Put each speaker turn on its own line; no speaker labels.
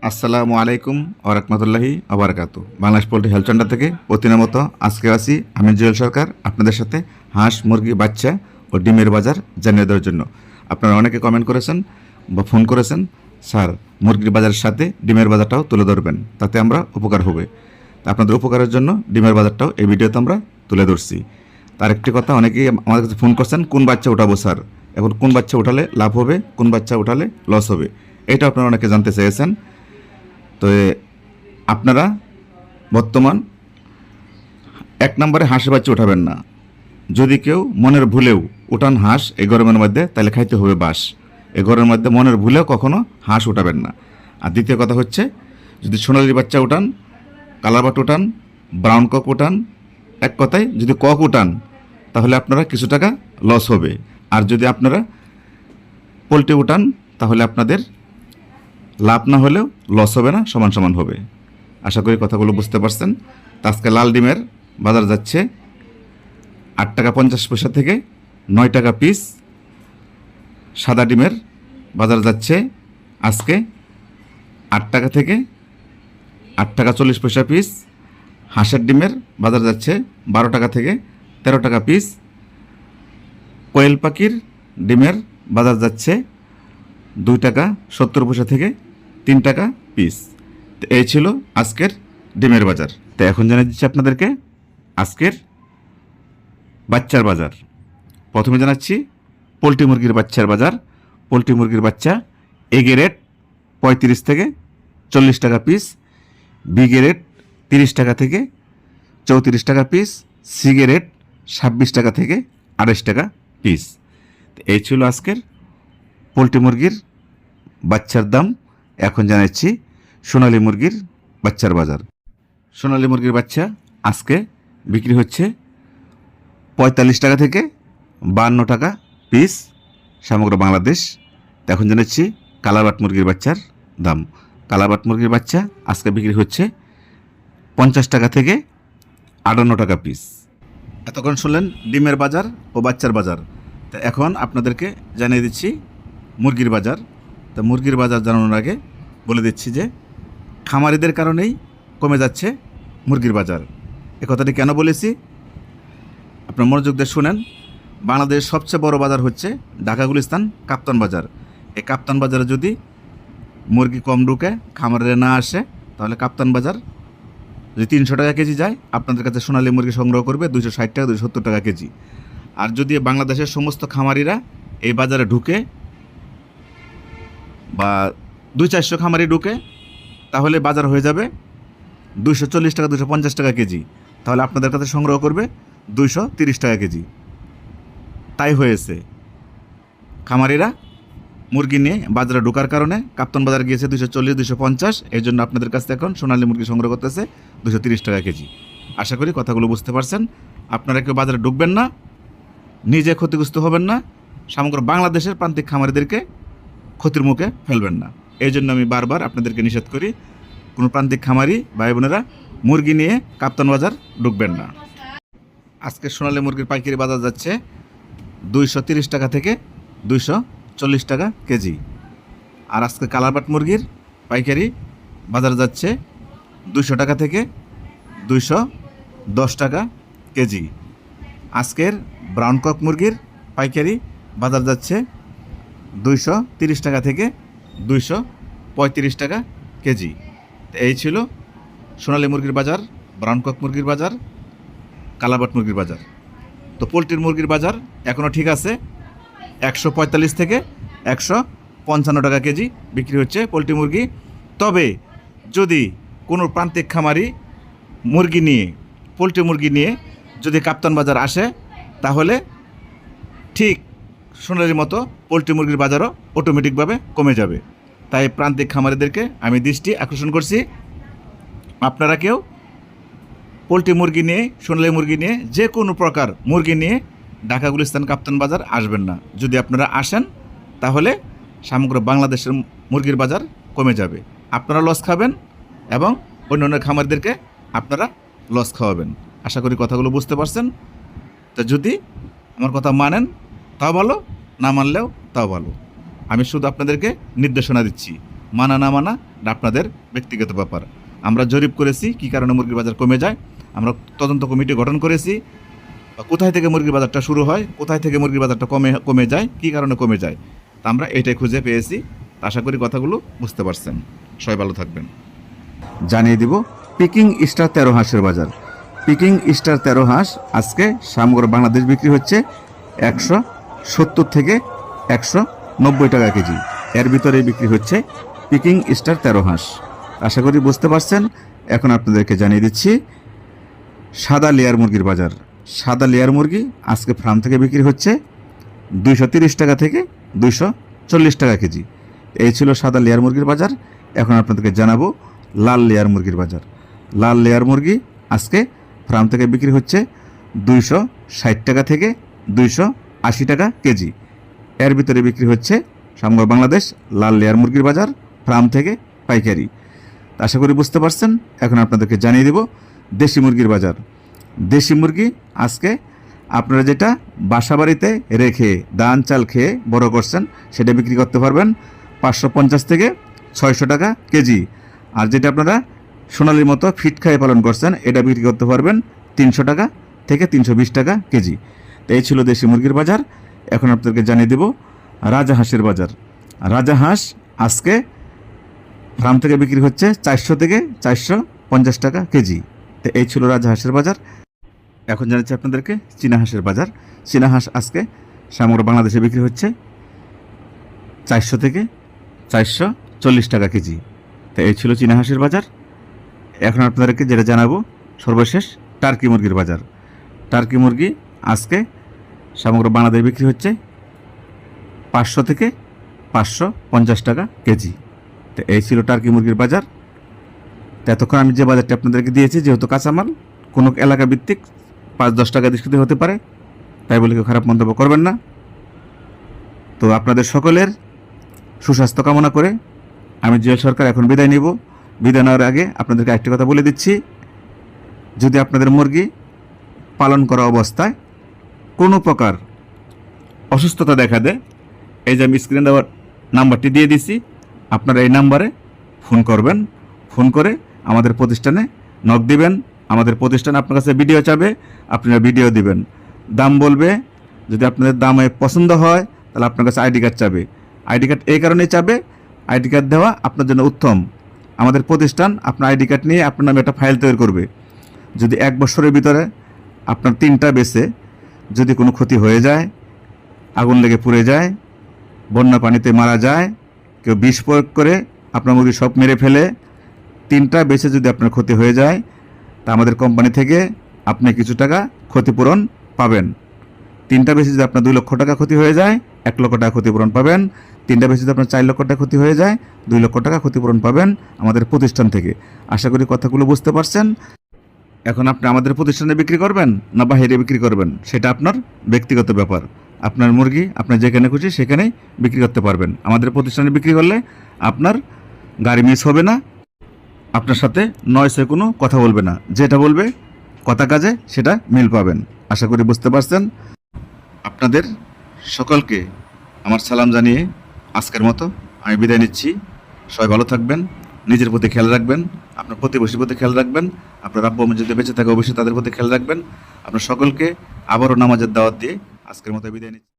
আসসালামু আলাইকুম ওরহমতুল্লাহি আবরাকাতু। বাংলাদেশ পোল্ট্রি হেলথ সেন্টার থেকে প্রতিদিনের মতো আজকে আসি আমি জুয়েল সরকার আপনাদের সাথে হাঁস মুরগি বাচ্চা ও ডিমের বাজার জানিয়ে দেওয়ার জন্য। আপনারা অনেকে কমেন্ট করেছেন বা ফোন করেছেন, স্যার মুরগির বাজারের সাথে ডিমের বাজারটাও তুলে ধরবেন, তাতে আমরা উপকার হবে। আপনাদের উপকারের জন্য ডিমের বাজারটাও এই ভিডিওতে আমরা তুলে ধরছি। তার একটি কথা, অনেকেই আমাদের কাছে ফোন করছেন, কোন বাচ্চা উঠাবো স্যার, এখন কোন বাচ্চা উঠালে লাভ হবে, কোন বাচ্চা উঠালে লস হবে, এটা আপনারা অনেকে জানতে চেয়েছেন। তো আপনারা বর্তমান 1 নম্বরে হাঁসের বাচ্চা উঠাবেন না। যদি কেউ মনের ভুলেও উঠান হাঁস এই গরমের মধ্যে, তাহলে খাইতে হবে বাঁশ। এই গরমের মধ্যে মনের ভুলেও কখনো হাঁস উঠাবেন না। আর দ্বিতীয় কথা হচ্ছে, যদি সোনালি বাচ্চা উঠান, কালারবাট উঠান, ব্রাউন কক উঠান, এক কথায় যদি কক উঠান, তাহলে আপনারা কিছু টাকা লস হবে। আর যদি আপনারা পোলট্রি উঠান, তাহলে আপনাদের লাভ না হলেও লস হবে না, সমান সমান হবে। আশা করি কথাগুলো বুঝতে পারছেন। তো আজকে লাল ডিমের বাজার যাচ্ছে 8 টাকা 50 পয়সা থেকে 9 টাকা পিস। সাদা ডিমের বাজার যাচ্ছে আজকে 8 টাকা থেকে 8 টাকা 40 পয়সা পিস। হাঁসের ডিমের বাজার যাচ্ছে 12 টাকা থেকে 13 টাকা পিস। কোয়েল পাখির ডিমের বাজার যাচ্ছে 2 টাকা 70 পয়সা থেকে 3 টাকা পিস। তো এই ছিল আজকের ডিমের বাজার। তো এখন জানিয়ে দিচ্ছি আপনাদেরকে আজকের বাচ্চার বাজার। প্রথমে জানাচ্ছি পোলট্রি মুরগির বাচ্চার বাজার। পোলট্রি মুরগির বাচ্চা এ গ্রেড 35 থেকে 40 টাকা পিস, বি গ্রেড 30 টাকা থেকে 34 টাকা পিস, সি গ্রেড 26 টাকা থেকে 28 টাকা পিস। এই ছিল আজকের পোলট্রি মুরগির বাচ্চার দাম। এখন জানাচ্ছি সোনালী মুরগির বাচ্চার বাজার। সোনালী মুরগির বাচ্চা আজকে বিক্রি হচ্ছে 45 টাকা থেকে 52 টাকা পিস সমগ্র বাংলাদেশ। এখন জানাচ্ছি কালারবাট মুরগির বাচ্চার দাম। কালারবাট মুরগির বাচ্চা আজকে বিক্রি হচ্ছে 50 টাকা থেকে 58 টাকা পিস। এতক্ষণ শুনলেন ডিমের বাজার ও বাচ্চার বাজার। তো এখন আপনাদেরকে জানিয়ে দিচ্ছি মুরগির বাজার। তো মুরগির বাজার জানানোর আগে বলে দিচ্ছি যে খামারিদের কারণেই কমে যাচ্ছে মুরগির বাজার। এ কথাটি কেন বলেছি আপনার মনোযোগ দিয়ে শুনেন। বাংলাদেশের সবচেয়ে বড় বাজার হচ্ছে ঢাকা গুলিস্তান কাপ্তান বাজার। এই কাপ্তান বাজারে যদি মুরগি কম ঢুকে, খামারে না আসে, তাহলে কাপ্তান বাজার যদি 300 টাকা কেজি যায়, আপনাদের কাছে সোনালী মুরগি সংগ্রহ করবে 260 টাকা 270 টাকা কেজি। আর যদি বাংলাদেশের সমস্ত খামারিরা এই বাজারে ঢুকে বা 200-400 খামারি ঢুকে, তাহলে বাজার হয়ে যাবে 240 টাকা 250 টাকা কেজি। তাহলে আপনাদের কাছে সংগ্রহ করবে 230 টাকা কেজি। তাই হয়েছে, খামারিরা মুরগি নিয়ে বাজারে ঢোকার কারণে কাপ্তান বাজার গিয়েছে 240 250। এই জন্য আপনাদের কাছে এখন সোনালী মুরগি সংগ্রহ করতেছে 230 টাকা কেজি। আশা করি কথাগুলো বুঝতে পারছেন। আপনারা কেউ বাজারে ঢুকবেন না, নিজে ক্ষতিগ্রস্ত হবেন না, সমগ্র বাংলাদেশের প্রান্তিক খামারিদেরকে ক্ষতির মুখে ফেলবেন না। এই জন্য আমি বারবার আপনাদেরকে নিষেধ করি, কোনো প্রান্তিক খামারি ভাই বোনেরা মুরগি নিয়ে কাপ্তান বাজার ঢুকবেন না। আজকে সোনালী মুরগির পাইকারি বাজার যাচ্ছে 230 টাকা থেকে 240 টাকা কেজি। আর আজকে কালারবাট মুরগির পাইকারি বাজার যাচ্ছে 200 টাকা থেকে 210 টাকা কেজি। আজকের ব্রাউন কক মুরগির পাইকারি বাজার যাচ্ছে 230 টাকা থেকে 235 টাকা কেজি। এই ছিল সোনালী মুরগির বাজার, ব্রাউন কক মুরগির বাজার, কালারবাট মুরগির বাজার। তো পোলট্রির মুরগির বাজার এখনও ঠিক আছে, 145 থেকে 155 টাকা কেজি বিক্রি হচ্ছে পোলট্রি মুরগি। তবে যদি কোনো প্রান্তিক খামারি মুরগি নিয়ে, পোলট্রি মুরগি নিয়ে যদি কাপ্তান বাজার আসে, তাহলে ঠিক সোনালির মতো পোলট্রি মুরগির বাজারও অটোমেটিকভাবে কমে যাবে। তাই প্রান্তিক খামারিদেরকে আমি দৃষ্টি আকর্ষণ করছি, আপনারা কেউ পোলট্রি মুরগি নিয়ে, সোনালী মুরগি নিয়ে, যে কোনো প্রকার মুরগি নিয়ে ঢাকা গুলিস্তান কাপ্তান বাজার আসবেন না। যদি আপনারা আসেন, তাহলে সমগ্র বাংলাদেশের মুরগির বাজার কমে যাবে। আপনারা লস খাবেন এবং অন্য খামারিদেরকে আপনারা লস খাওয়াবেন। আশা করি কথাগুলো বুঝতে পারছেন। তো যদি আমার কথা মানেন তাও ভালো, না মানলেও তাও ভালো। আমি শুধু আপনাদেরকে নির্দেশনা দিচ্ছি। মানা না মানা এটা আপনাদের ব্যক্তিগত ব্যাপার। আমরা জরিপ করেছি কী কারণে মুরগির বাজার কমে যায়, আমরা তদন্ত কমিটি গঠন করেছি কোথায় থেকে মুরগির বাজারটা শুরু হয়, কোথায় থেকে মুরগির বাজারটা কমে যায়, কী কারণে কমে যায়, তা আমরা এটাই খুঁজে পেয়েছি। আশা করি কথাগুলো বুঝতে পারছেন। সবাই ভালো থাকবেন। জানিয়ে দিব পিকিং স্টার 13 হাঁসের বাজার। পিকিং স্টার 13 হাঁস আজকে সমগ্র বাংলাদেশ বিক্রি হচ্ছে 170 থেকে 190 টাকা কেজি। এর ভিতরে বিক্রি হচ্ছে পিকিং স্টার 13 হাঁস। আশা করি বুঝতে পারছেন। এখন আপনাদেরকে জানিয়ে দিচ্ছি সাদা লেয়ার মুরগির বাজার। সাদা লেয়ার মুরগি আজকে ফার্ম থেকে বিক্রি হচ্ছে 230 টাকা থেকে 240 টাকা কেজি। এই ছিল সাদা লেয়ার মুরগির বাজার। এখন আপনাদেরকে জানাবো লাল লেয়ার মুরগির বাজার। লাল লেয়ার মুরগি আজকে ফার্ম থেকে বিক্রি হচ্ছে 260 টাকা থেকে 280 টাকা কেজি। এর ভিতরে বিক্রি হচ্ছে সমগ্র বাংলাদেশ লাল লেয়ার মুরগির বাজার ফার্ম থেকে পাইকারি। আশা করি বুঝতে পারছেন। এখন আপনাদেরকে জানিয়ে দেব দেশি মুরগির বাজার। দেশি মুরগি আজকে আপনারা যেটা বাসা বাড়িতে রেখে ধান চাল খেয়ে বড় করছেন সেটা বিক্রি করতে পারবেন 550 থেকে 600 টাকা কেজি। আর যেটা আপনারা সোনালির মতো ফিট খাইয়ে পালন করছেন এটা বিক্রি করতে পারবেন 300 টাকা থেকে 320 টাকা কেজি। তো এই ছিল দেশি মুরগির বাজার। এখন আপনাদেরকে জানিয়ে দেব রাজাহাঁসের বাজার। রাজাহাঁস আজকে ফার্ম থেকে বিক্রি হচ্ছে 400 থেকে 450 টাকা কেজি। তো এই ছিল রাজাহাঁসের বাজার। এখন জানাচ্ছি আপনাদেরকে চীনা হাঁসের বাজার। চীনা হাঁস আজকে সমগ্র বাংলাদেশে বিক্রি হচ্ছে 400 থেকে 440 টাকা কেজি। তো এই ছিল চীনা হাঁসের বাজার। এখন আপনাদেরকে যেটা জানাবো সর্বশেষ টার্কি মুরগির বাজার। টার্কি মুরগি আজকে সমগ্র বাংলাদেশ বিক্রি হচ্ছে 500 থেকে 550 টাকা কেজি। তো এই ছিল টার্কি মুরগির বাজার। তো এতক্ষণ আমি যে বাজারটি আপনাদেরকে দিয়েছি যেহেতু কাঁচামাল কোনো এলাকা ভিত্তিক 5-10 টাকা ডিসকাউন্ট হতে পারে, তাই বলে কেউ খারাপ মন্তব্য করবেন না। তো আপনাদের সকলের সুস্বাস্থ্য কামনা করে আমি জুয়েল সরকার এখন বিদায় নিব। বিদায় নেওয়ার আগে আপনাদেরকে আরেকটি কথা বলে দিচ্ছি, যদি আপনাদের মুরগি পালন করা অবস্থায় কোনো প্রকার অসুস্থতা দেখা দেয়, এই যে আমি স্ক্রিনে দেওয়ার নাম্বারটি দিয়ে দিছি, আপনারা এই নাম্বারে ফোন করবেন। ফোন করে আমাদের প্রতিষ্ঠানে নক দিবেন। আমাদের প্রতিষ্ঠান আপনার কাছে ভিডিও চাবে, আপনারা ভিডিও দিবেন। দাম বলবে, যদি আপনাদের দামে পছন্দ হয় তাহলে আপনার কাছে আইডি কার্ড চাবে। আইডি কার্ড এই কারণেই চাবে, আইডি কার্ড দেওয়া আপনার জন্য উত্তম। আমাদের প্রতিষ্ঠান আপনার আইডি কার্ড নিয়ে আপনার নামে একটা ফাইল তৈরি করবে। যদি 1 বছরের ভিতরে আপনার 3টা বেচে যদি কোনো ক্ষতি হয়ে যায়, আগুন লেগে পুড়ে যায়, বন্যা পানিতে মারা যায়, কেউ বিষ প্রয়োগ করে আপনার মুরগি সব মেরে ফেলে, 3টা বেচে যদি আপনার ক্ষতি হয়ে যায় তা আমাদের কোম্পানি থেকে আপনি কিছু টাকা ক্ষতিপূরণ পাবেন। 3টা বেচে যদি আপনার 2 লক্ষ টাকা ক্ষতি হয়ে যায় 1 লক্ষ টাকা ক্ষতিপূরণ পাবেন। 3টা বেচে যদি আপনার 4 লক্ষ টাকা ক্ষতি হয়ে যায় 2 লক্ষ টাকা ক্ষতিপূরণ পাবেন আমাদের প্রতিষ্ঠান থেকে। আশা করি কথাগুলো বুঝতে পারছেন। এখন আপনি আমাদের প্রতিষ্ঠানে বিক্রি করবেন না বাইরে বিক্রি করবেন সেটা আপনার ব্যক্তিগত ব্যাপার। আপনার মুরগি আপনি যেখানে খুশি সেখানেই বিক্রি করতে পারবেন। আমাদের প্রতিষ্ঠানে বিক্রি করলে আপনার গাড়ি মিস হবে না, আপনার সাথে নয়সে কোনো কথা বলবে না, যেটা বলবে কথা কাজে সেটা মিল পাবেন। আশা করি বুঝতে পারছেন। আপনাদের সকলকে আমার সালাম জানিয়ে আজকের মতো আমি বিদায় নিচ্ছি। সবাই ভালো থাকবেন, নিজের প্রতি খেয়াল রাখবেন, আপনার প্রতিবেশীর প্রতি খেয়াল রাখবেন, আপনার আব্বু আম্মু যদি বেঁচে থাকে অবশ্যই তাদের প্রতি খেয়াল রাখবেন। আপনার সকলকে আবারও নামাজের দাওয়াত দিয়ে আজকের মতো বিদায় নিচ্ছি।